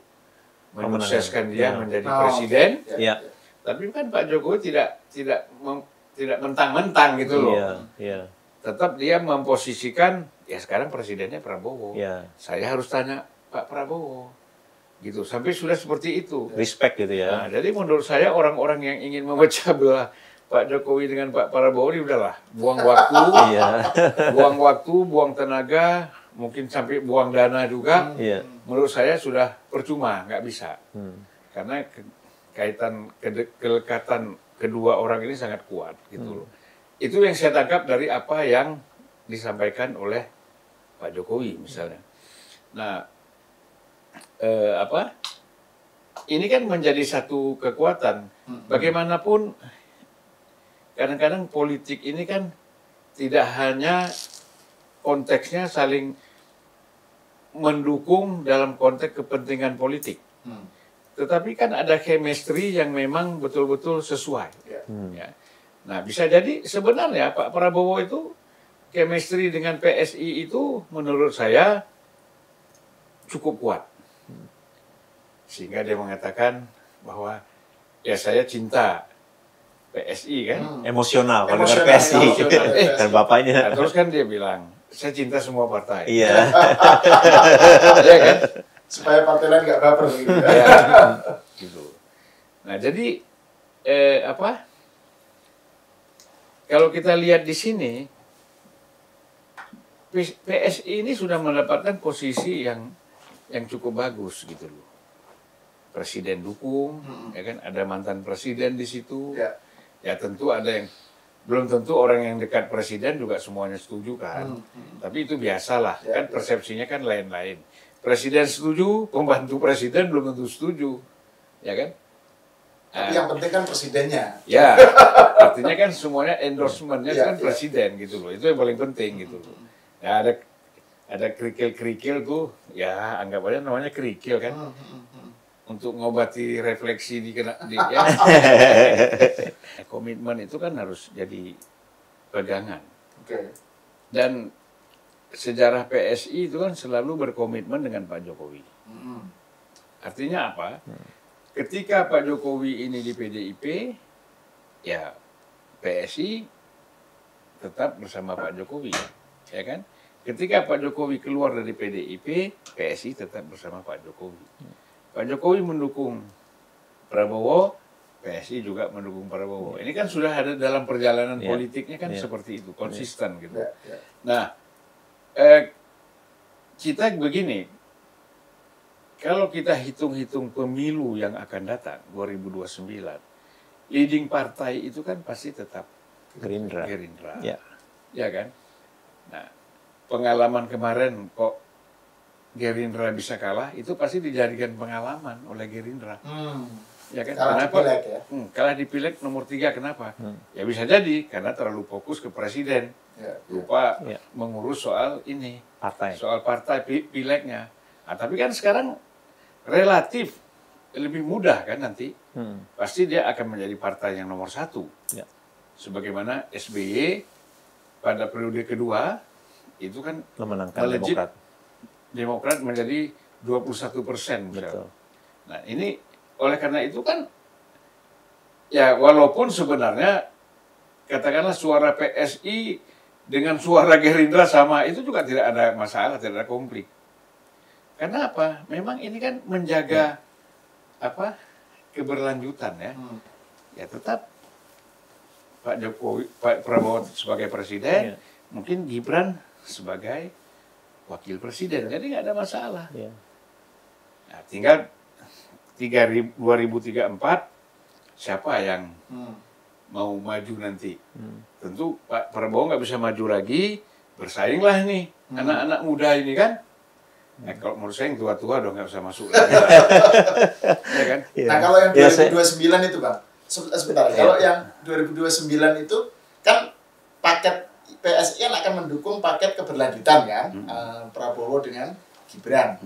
menyukseskan dia menjadi presiden. Ya. Tapi kan Pak Jokowi tidak mentang-mentang gitu loh. Tetap dia memposisikan, ya sekarang presidennya Prabowo. Saya harus tanya Pak Prabowo. Gitu, sampai sudah seperti itu. Respect gitu ya. Nah, jadi menurut saya orang-orang yang ingin memecah belah Pak Jokowi dengan Pak Prabowo ini udahlah, buang waktu, buang waktu, buang tenaga, mungkin sampai buang dana juga. Menurut saya sudah percuma, nggak bisa. Karena kelekatan kedua orang ini sangat kuat gitu loh. Itu yang saya tangkap dari apa yang disampaikan oleh Pak Jokowi misalnya. Nah, ini kan menjadi satu kekuatan. Bagaimanapun kadang-kadang politik ini kan tidak hanya konteksnya saling mendukung dalam konteks kepentingan politik. Tetapi kan ada chemistry yang memang betul-betul sesuai. Ya. Nah, bisa jadi sebenarnya Pak Prabowo itu chemistry dengan PSI itu menurut saya cukup kuat. Sehingga dia mengatakan bahwa ya saya cinta PSI kan. Emosional kalau dengan PSI. Dan bapaknya. Nah, terus kan dia bilang, saya cinta semua partai. Iya. Iya kan? Supaya partai lain nggak baper gitu. Ya, gitu. Nah, jadi kalau kita lihat di sini PSI ini sudah mendapatkan posisi yang cukup bagus gitu loh. Presiden dukung, ya kan, ada mantan presiden di situ. Ya tentu ada yang belum tentu orang yang dekat presiden juga semuanya setuju kan. Tapi itu biasalah, kan persepsinya kan lain-lain. Presiden setuju, pembantu presiden belum tentu setuju, ya kan? Tapi yang penting kan presidennya. Ya, artinya kan semuanya endorsementnya kan presiden gitu loh. Itu yang paling penting gitu loh. Ya ada kerikil-kerikil tuh, ya anggap aja namanya kerikil kan. Untuk ngobati refleksi ya. Komitmen itu kan harus jadi pegangan. Dan sejarah PSI itu kan selalu berkomitmen dengan Pak Jokowi. Artinya apa? Ketika Pak Jokowi ini di PDIP, ya PSI tetap bersama Pak Jokowi, ya kan? Ketika Pak Jokowi keluar dari PDIP, PSI tetap bersama Pak Jokowi. Pak Jokowi mendukung Prabowo, PSI juga mendukung Prabowo. Ini kan sudah ada dalam perjalanan politiknya kan seperti itu, konsisten gitu. Nah, kita begini, kalau kita hitung-hitung pemilu yang akan datang 2029, leading partai itu kan pasti tetap Gerindra. Ya kan? Nah, pengalaman kemarin kok Gerindra bisa kalah, itu pasti dijadikan pengalaman oleh Gerindra. Ya kan? Kenapa? Kalah di Pileg nomor 3, kenapa? Ya bisa jadi karena terlalu fokus ke presiden. Lupa mengurus soal ini, soal partai Pilegnya. Nah, tapi kan sekarang relatif lebih mudah kan nanti. Pasti dia akan menjadi partai yang nomor 1. Sebagaimana SBY pada periode kedua itu kan memenangkan Demokrat menjadi 21%. Nah ini oleh karena itu kan ya walaupun sebenarnya katakanlah suara PSI dengan suara Gerindra sama, itu juga tidak ada masalah, tidak ada konflik. Karena apa? Memang ini kan menjaga keberlanjutan ya. Ya tetap Pak Prabowo sebagai presiden, mungkin Gibran sebagai wakil presiden, jadi nggak ada masalah. Nah, tinggal 2034 siapa yang mau maju nanti. Tentu Pak Prabowo nggak bisa maju lagi, bersainglah nih anak-anak muda ini kan. Nah, kalau menurut saya yang tua-tua dong nggak usah masuk lagi. Ya kan? Nah kalau yang 2029 itu Bang, sebentar, kalau yang 2029 itu kan paket PSI kan akan mendukung paket keberlanjutan kan, Prabowo dengan Gibran.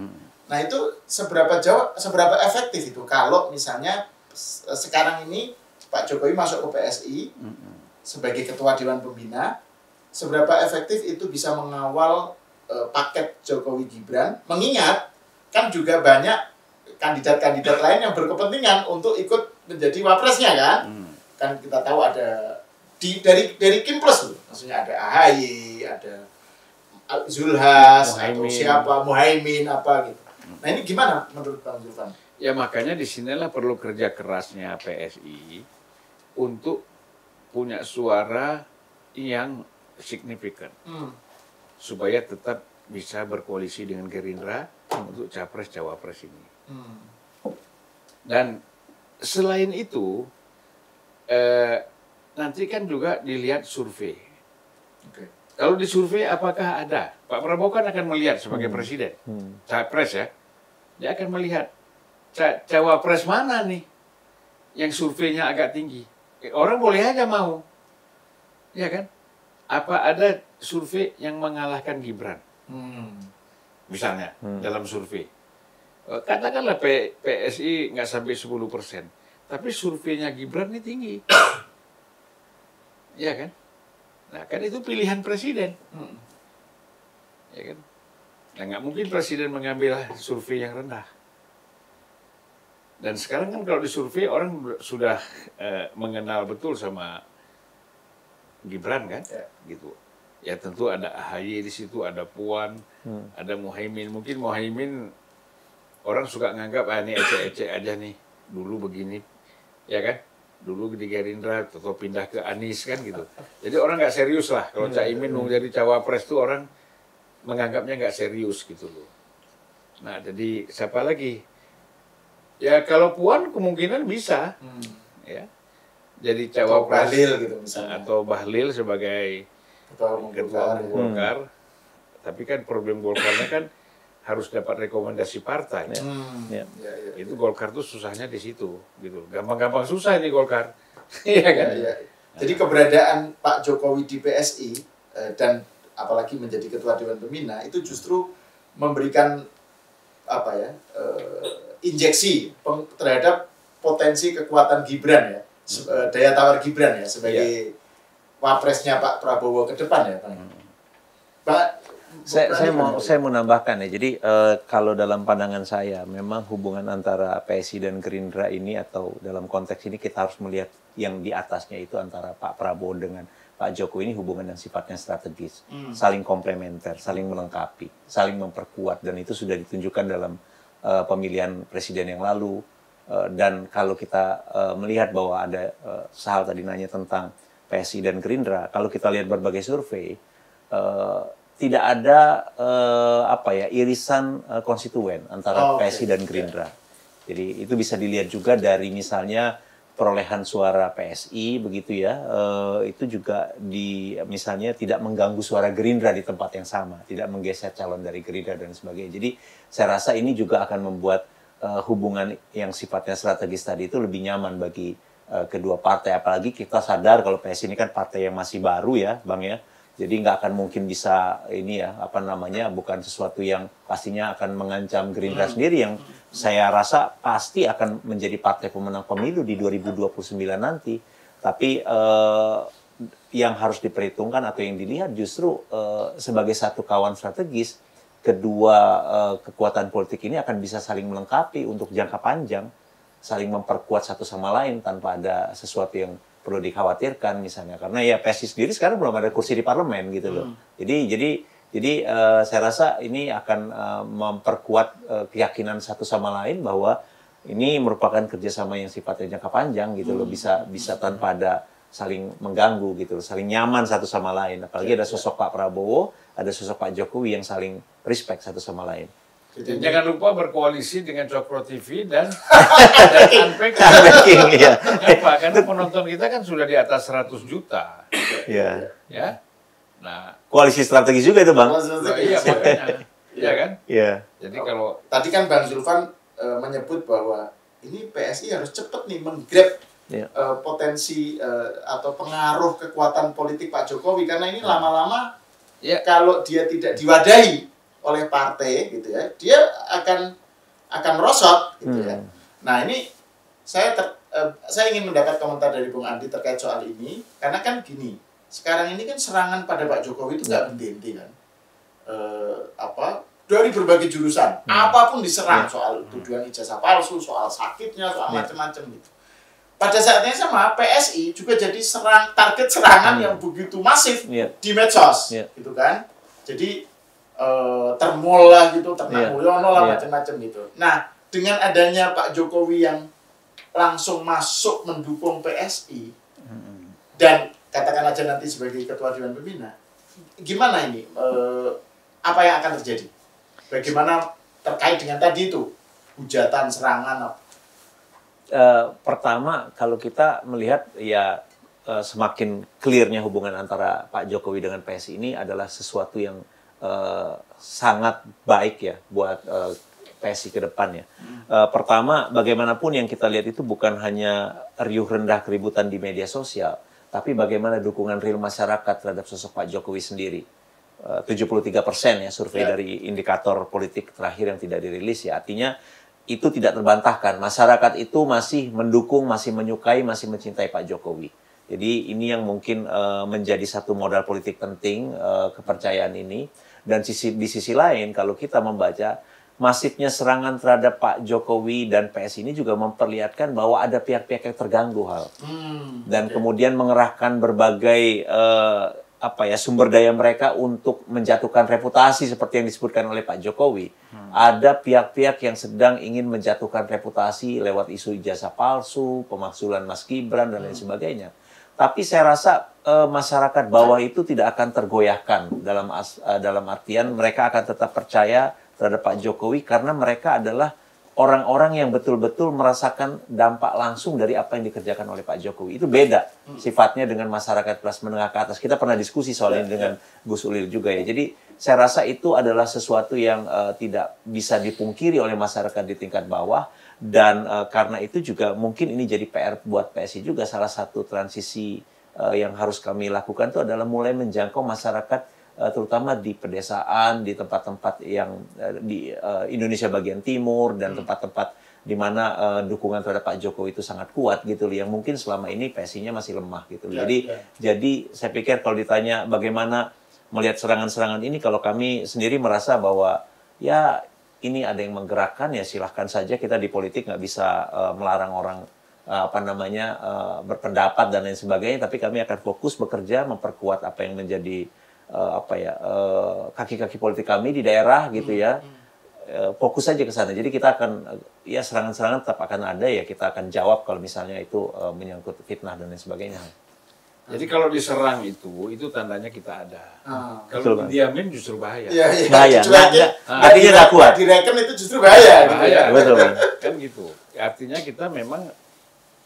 Nah itu seberapa efektif itu kalau misalnya sekarang ini Pak Jokowi masuk ke PSI sebagai ketua Dewan Pembina, seberapa efektif itu bisa mengawal paket Jokowi Gibran, mengingat kan juga banyak kandidat-kandidat lain yang berkepentingan untuk ikut menjadi wapresnya kan. Kan kita tahu ada dari Kim Plus, maksudnya ada AHY, ada Zulhas, atau siapa, Muhaimin, apa gitu. Nah ini gimana menurut Bang Zulfan? Ya makanya disinilah perlu kerja kerasnya PSI untuk punya suara yang signifikan. Supaya tetap bisa berkoalisi dengan Gerindra untuk Capres-Cawapres ini. Dan selain itu, nanti kan juga dilihat survei. Kalau di survei apakah ada? Pak Prabowo kan akan melihat sebagai presiden, Capres ya. Dia akan melihat Cawapres mana nih yang surveinya agak tinggi. Orang boleh aja mau. Ya kan? Apa ada survei yang mengalahkan Gibran? Misalnya dalam survei. Katakanlah PSI nggak sampai 10%. Tapi surveinya Gibran ini tinggi. Ya kan? Nah kan itu pilihan presiden. Ya kan? Nah nggak mungkin presiden mengambil survei yang rendah. Dan sekarang kan kalau disurvei orang sudah mengenal betul sama Gibran kan, gitu. Ya tentu ada AHY di situ, ada Puan, ada Muhaimin. Mungkin Muhaimin orang suka nganggap ini ecek-ecek aja nih, dulu begini, ya kan? Dulu di Gerindra, atau pindah ke Anies kan gitu. Jadi orang nggak serius lah. Kalau Caimin mau jadi cawapres tuh orang menganggapnya nggak serius gitu loh. Nah jadi siapa lagi? Ya kalau Puan kemungkinan bisa, ya, jadi cawapres gitu misalnya. Atau Bahlil sebagai ketua umum Golkar. Tapi kan problem Golkarnya kan harus dapat rekomendasi partai. Itu Golkar tuh susahnya di situ, gitu. Gampang-gampang susah ini Golkar, iya kan? Jadi keberadaan Pak Jokowi di PSI dan apalagi menjadi ketua Dewan Pembina itu justru memberikan apa ya? Injeksi terhadap potensi kekuatan Gibran ya, daya tawar Gibran ya sebagai wapresnya Pak Prabowo ke depan ya, Pak. Saya mau nambahkan ya. Jadi kalau dalam pandangan saya memang hubungan antara PSI dan Gerindra ini atau dalam konteks ini kita harus melihat yang di atasnya itu antara Pak Prabowo dengan Pak Jokowi ini hubungan yang sifatnya strategis, saling komplementer, saling melengkapi, saling memperkuat dan itu sudah ditunjukkan dalam pemilihan presiden yang lalu dan kalau kita melihat bahwa ada Sahal tadi nanya tentang PSI dan Gerindra, kalau kita lihat berbagai survei tidak ada irisan konstituen antara PSI dan Gerindra. Jadi itu bisa dilihat juga dari misalnya perolehan suara PSI begitu ya, itu juga misalnya tidak mengganggu suara Gerindra di tempat yang sama, tidak menggeser calon dari Gerindra dan sebagainya. Jadi saya rasa ini juga akan membuat hubungan yang sifatnya strategis tadi itu lebih nyaman bagi kedua partai. Apalagi kita sadar kalau PSI ini kan partai yang masih baru ya, Bang ya. Jadi nggak akan mungkin bisa bukan sesuatu yang pastinya akan mengancam Gerindra sendiri yang saya rasa pasti akan menjadi partai pemenang pemilu di 2029 nanti. Tapi yang harus diperhitungkan atau yang dilihat justru sebagai satu kawan strategis, kedua kekuatan politik ini akan bisa saling melengkapi untuk jangka panjang, saling memperkuat satu sama lain tanpa ada sesuatu yang perlu dikhawatirkan misalnya, karena ya PSI sendiri sekarang belum ada kursi di parlemen gitu loh. Jadi saya rasa ini akan memperkuat keyakinan satu sama lain bahwa ini merupakan kerjasama yang sifatnya jangka panjang gitu loh, bisa tanpa ada saling mengganggu gitu loh, saling nyaman satu sama lain. Apalagi ada sosok Pak Prabowo, ada sosok Pak Jokowi yang saling respect satu sama lain. Jangan lupa berkoalisi dengan Cokro TV dan Unpacking. Ya. Kenapa? Karena penonton kita kan sudah di atas 100 juta. Iya. Ya. Nah, koalisi strategis juga itu, Bang. Iya, makanya. Iya kan? Iya. Jadi kalau tadi kan Bang Zulfan menyebut bahwa ini PSI harus cepat nih menggrab potensi atau pengaruh kekuatan politik Pak Jokowi, karena ini lama-lama kalau dia tidak diwadahi oleh partai gitu ya, dia akan merosot gitu ya. Nah ini saya ingin mendapat komentar dari Bung Andi terkait soal ini, karena kan gini, sekarang ini kan serangan pada Pak Jokowi itu nggak berhenti kan. dari berbagai jurusan, apapun diserang, soal tuduhan ijazah palsu, soal sakitnya, soal macam-macam gitu. Pada saat yang sama, PSI juga jadi target serangan yang begitu masif di medsos, gitu kan. Jadi Termol lah gitu, Ternak Mulyono lah, macam-macam gitu. Nah, dengan adanya Pak Jokowi yang langsung masuk mendukung PSI dan katakan aja nanti sebagai Ketua Dewan Pembina, gimana ini? Apa yang akan terjadi? Bagaimana terkait dengan tadi itu hujatan, serangan? Pertama, kalau kita melihat ya semakin clear-nya hubungan antara Pak Jokowi dengan PSI ini adalah sesuatu yang sangat baik ya buat PSI ke depannya. Pertama, bagaimanapun yang kita lihat itu bukan hanya riuh rendah keributan di media sosial, tapi bagaimana dukungan real masyarakat terhadap sosok Pak Jokowi sendiri. 73% ya survei dari indikator politik terakhir yang tidak dirilis ya. Artinya itu tidak terbantahkan. Masyarakat itu masih mendukung, masih menyukai, masih mencintai Pak Jokowi. Jadi ini yang mungkin menjadi satu modal politik penting, kepercayaan ini. Dan di sisi lain, kalau kita membaca, masifnya serangan terhadap Pak Jokowi dan PSI ini juga memperlihatkan bahwa ada pihak-pihak yang terganggu hal. Dan kemudian mengerahkan berbagai sumber daya mereka untuk menjatuhkan reputasi seperti yang disebutkan oleh Pak Jokowi. Ada pihak-pihak yang sedang ingin menjatuhkan reputasi lewat isu ijazah palsu, pemakzulan Mas Gibran, dan lain sebagainya. Tapi saya rasa masyarakat bawah itu tidak akan tergoyahkan dalam artian mereka akan tetap percaya terhadap Pak Jokowi karena mereka adalah orang-orang yang betul-betul merasakan dampak langsung dari apa yang dikerjakan oleh Pak Jokowi. Itu beda sifatnya dengan masyarakat kelas menengah ke atas. Kita pernah diskusi soal ini dengan Gus Ulil juga ya. Jadi saya rasa itu adalah sesuatu yang tidak bisa dipungkiri oleh masyarakat di tingkat bawah. Dan karena itu juga mungkin ini jadi PR buat PSI juga. Salah satu transisi yang harus kami lakukan itu adalah mulai menjangkau masyarakat terutama di pedesaan, di tempat-tempat yang di Indonesia bagian timur dan tempat-tempat di mana dukungan terhadap Pak Jokowi itu sangat kuat gitu loh, yang mungkin selama ini PSI-nya masih lemah gitu. Jadi saya pikir kalau ditanya bagaimana melihat serangan-serangan ini, kalau kami sendiri merasa bahwa ya ini ada yang menggerakkan, ya silahkan saja. Kita di politik nggak bisa melarang orang berpendapat dan lain sebagainya, tapi kami akan fokus bekerja memperkuat apa yang menjadi kaki-kaki politik kami di daerah gitu ya. Fokus saja ke sana. Jadi kita akan ya serangan-serangan tetap akan ada ya, kita akan jawab kalau misalnya itu menyangkut fitnah dan lain sebagainya. Jadi kalau diserang itu tandanya kita ada. Kalau diamin justru bahaya. Bahaya. Artinya nggak kuat. Direken itu justru bahaya. Betul. Kan gitu. Artinya kita memang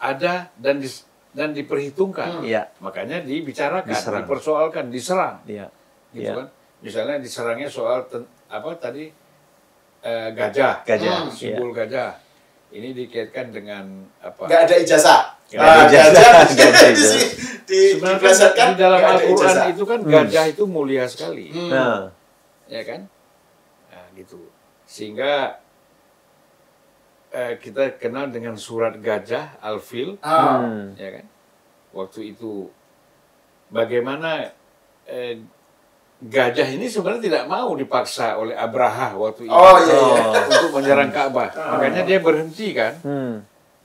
ada dan diperhitungkan. Makanya dibicarakan, dipersoalkan, diserang. Gitu kan. Misalnya diserangnya soal gajah. Simbol gajah. Ini dikaitkan dengan apa? Nggak ada ijazah. Sebenarnya di dalam Al-Quran itu kan gajah itu mulia sekali. Ya kan? Nah, gitu. Sehingga kita kenal dengan surat gajah, Al-Fil. Ya kan? Waktu itu bagaimana gajah ini sebenarnya tidak mau dipaksa oleh Abraha waktu itu untuk menyerang Ka'bah. Makanya dia berhenti kan?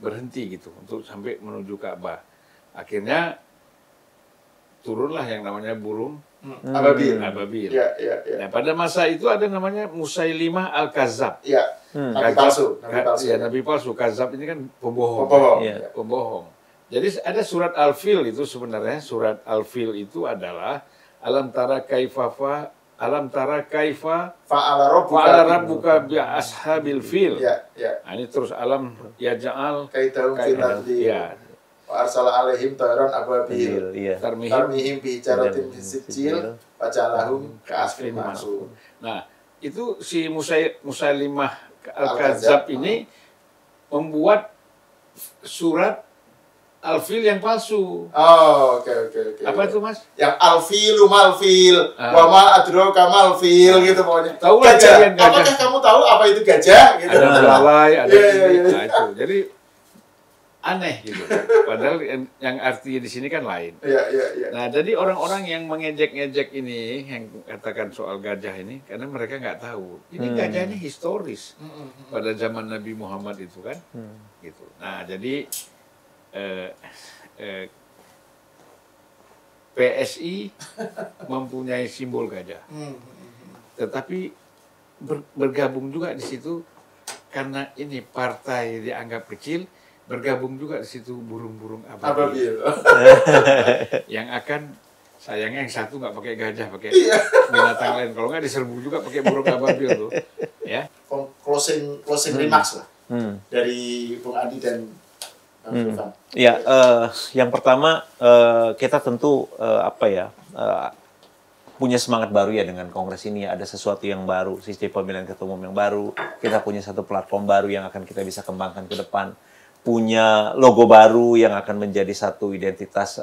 Berhenti gitu untuk sampai menuju Ka'bah. Akhirnya turunlah yang namanya burung ababil. Nah, pada masa itu ada namanya Musailimah Al-Kazab. Nabi palsu. Nabi palsu. Kazab ini kan pembohong. Pembohong. Jadi ada surat Al-Fil itu sebenarnya. Surat Al-Fil itu adalah alam tara kaifa fa'ala rabbuka bi ashabil fil. Nah, ini terus alam yaj'al kaidahum fil ardi. Wa arsala alaihim tayran ababil. Tarmihim bi hijaratin min sijil wa ja'alahum ka'asfin ma'sum. Nah, itu si Musailimah Al-Kadzab ini membuat surat Al-Fil yang palsu. Oke. Apa itu, Mas? Yang Al-Filu malfil, wa ma adraka malfil gitu pokoknya. Tahu gajah. Apakah kamu tahu apa itu gajah gitu? Ada belalai, ada ini. Nah, itu. Jadi aneh gitu. Padahal yang artinya di sini kan lain. Iya. Nah, jadi orang-orang yang mengejek-ngejek ini, yang katakan soal gajah ini, karena mereka nggak tahu. Ini gajah ini historis pada zaman Nabi Muhammad itu kan, gitu. Nah, jadi PSI mempunyai simbol gajah, tetapi bergabung juga di situ karena ini partai dianggap kecil. Bergabung juga di situ burung-burung ababil. Yang akan sayangnya yang satu nggak pakai gajah, pakai binatang lain. Kalau nggak diserbu juga pakai burung ababil tuh. Ya. Closing remarks lah dari Bung Andi dan Bang Zulfan. Ya, yang pertama kita tentu punya semangat baru ya dengan kongres ini. Ada sesuatu yang baru, sistem pemilihan ketua umum yang baru. Kita punya satu platform baru yang akan kita bisa kembangkan ke depan. Punya logo baru yang akan menjadi satu identitas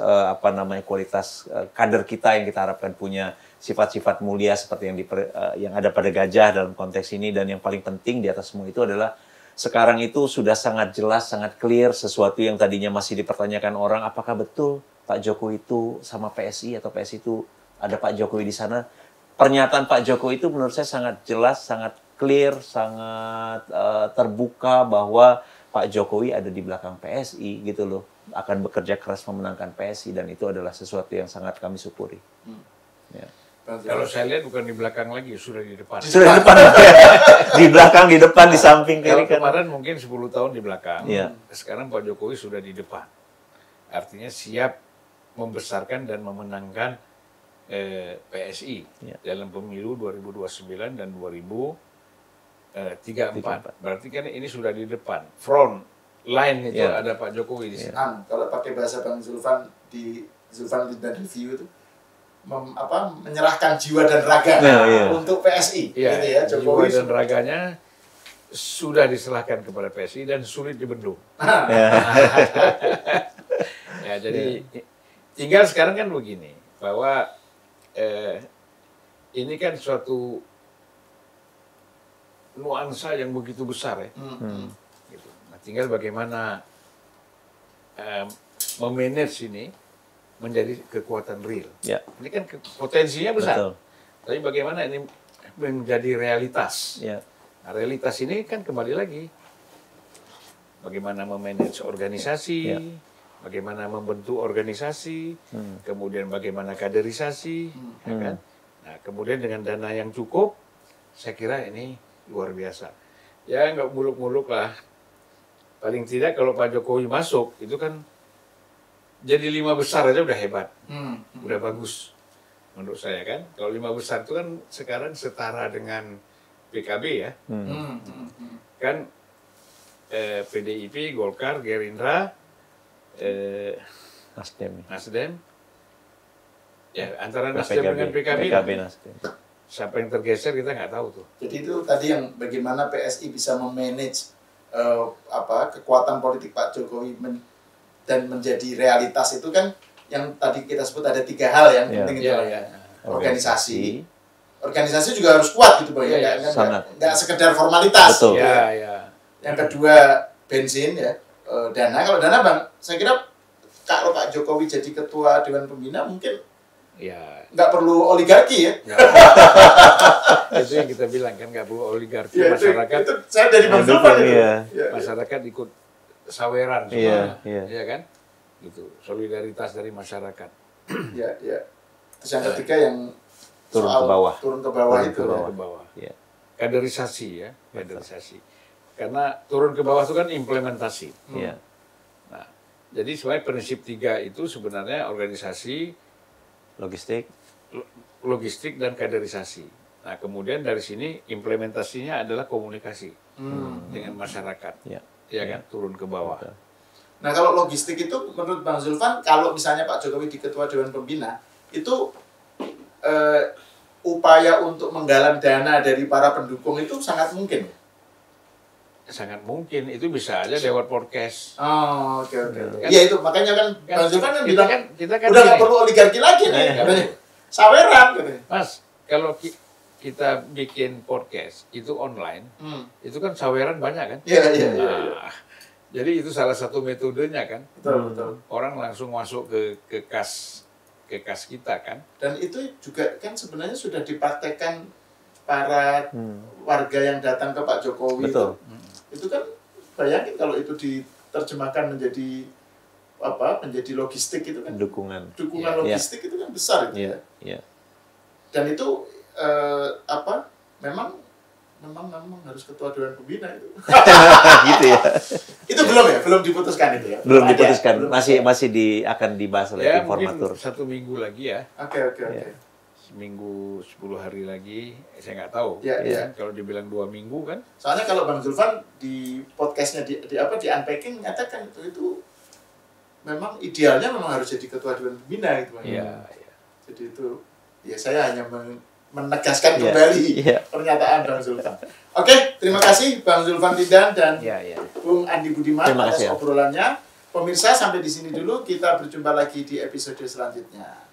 kualitas kader kita yang kita harapkan punya sifat-sifat mulia seperti yang ada pada gajah dalam konteks ini. Dan yang paling penting di atas semua itu adalah sekarang itu sudah sangat jelas, sangat clear sesuatu yang tadinya masih dipertanyakan orang, apakah betul Pak Jokowi itu sama PSI atau PSI itu ada Pak Jokowi di sana. Pernyataan Pak Jokowi itu menurut saya sangat jelas, sangat clear, sangat terbuka bahwa Pak Jokowi ada di belakang PSI gitu loh, akan bekerja keras memenangkan PSI dan itu adalah sesuatu yang sangat kami syukuri. Ya. Kalau saya lihat bukan di belakang lagi, sudah di depan. Sudah di depan, di belakang, di depan, di samping kiri kanan. Kemarin mungkin 10 tahun di belakang, ya. Sekarang Pak Jokowi sudah di depan. Artinya siap membesarkan dan memenangkan PSI dalam pemilu 2029 dan 2034. Berarti kan ini sudah di depan, front line itu ada Pak Jokowi di sini. Kalau pakai bahasa Bang Zulfan di Zulfan Lead Review itu menyerahkan jiwa dan raga untuk PSI, gitu ya. Jokowi jiwa dan raganya sudah diserahkan kepada PSI dan sulit dibendung. Ya, jadi tinggal sekarang kan begini, bahwa ini kan suatu nuansa yang begitu besar ya. Gitu. Nah, tinggal bagaimana memanage ini menjadi kekuatan real. Ya. Ini kan potensinya besar. Betul. Tapi bagaimana ini menjadi realitas. Ya. Nah, realitas ini kan kembali lagi bagaimana memanage organisasi, bagaimana membentuk organisasi, kemudian bagaimana kaderisasi, ya kan? Nah, kemudian dengan dana yang cukup, saya kira ini luar biasa. Ya nggak muluk-muluk lah. Paling tidak kalau Pak Jokowi masuk, itu kan jadi 5 besar aja udah hebat. Udah bagus menurut saya kan. Kalau 5 besar itu kan sekarang setara dengan PKB ya. Kan PDIP, Golkar, Gerindra, Nasdem. Ya antara Nasdem dengan PKB Nasdem. Siapa yang tergeser kita nggak tahu tuh. Jadi itu tadi yang bagaimana PSI bisa memanage kekuatan politik Pak Jokowi dan menjadi realitas itu kan yang tadi kita sebut ada 3 hal yang penting itu. Organisasi juga harus kuat gitu Bang. Nggak sekedar formalitas. Betul. Yang kedua bensin ya, dana. Kalau dana Bang, saya kira kalau Pak Jokowi jadi ketua Dewan Pembina mungkin nggak perlu oligarki ya. Itu yang kita bilang kan nggak perlu oligarki, masyarakat. Itu saya dari Bang Zulfan itu. Masyarakat ikut saweran semua, ya kan? Gitu, solidaritas dari masyarakat. Terus yang ketiga yang turun ke bawah. Turun ke bawah itu. Kaderisasi ya, kaderisasi. Karena turun ke bawah itu kan implementasi. Nah, jadi sebenarnya prinsip 3 itu sebenarnya organisasi, logistik dan kaderisasi. Nah, kemudian dari sini implementasinya adalah komunikasi dengan masyarakat. Ya kan, turun ke bawah. Nah, kalau logistik itu menurut Bang Zulfan, kalau misalnya Pak Jokowi di Ketua Dewan Pembina, itu upaya untuk menggalang dana dari para pendukung itu sangat mungkin. Sangat mungkin, itu bisa aja lewat podcast. Oh, oke. Iya itu, makanya kan Bang Zulfan kan bilang, kita kan udah nggak perlu oligarki lagi nih, katanya. Saweran katanya. Mas, kalau kita bikin podcast itu online, itu kan saweran banyak kan? Iya. Nah, Jadi itu salah satu metodenya kan. Betul, betul. Orang langsung masuk ke kas kita kan. Dan itu juga kan sebenarnya sudah dipraktekkan para warga yang datang ke Pak Jokowi. Betul. Itu kan bayangin kalau itu diterjemahkan menjadi menjadi logistik itu kan Dukungan logistik itu kan besar itu. Dan itu memang harus ketua dewan pembina itu. Gitu ya. Itu belum diputuskan itu ya. Belum diputuskan. Masih akan dibahas oleh tim formatur. Mungkin 1 minggu lagi ya. Oke. Seminggu 10 hari lagi, saya nggak tahu. Ya. Kalau dibilang 2 minggu kan. Soalnya kalau Bang Zulfan di podcastnya di Unpacking nyatakan itu memang idealnya memang harus jadi ketua dewan pembina gitu Bang. Iya. Jadi itu ya saya hanya menegaskan kembali pernyataan Bang Zulfan. Oke, terima kasih Bang Zulfan Tiddan dan Bung Andi Budiman atas obrolannya. Pemirsa, sampai di sini dulu, kita berjumpa lagi di episode selanjutnya.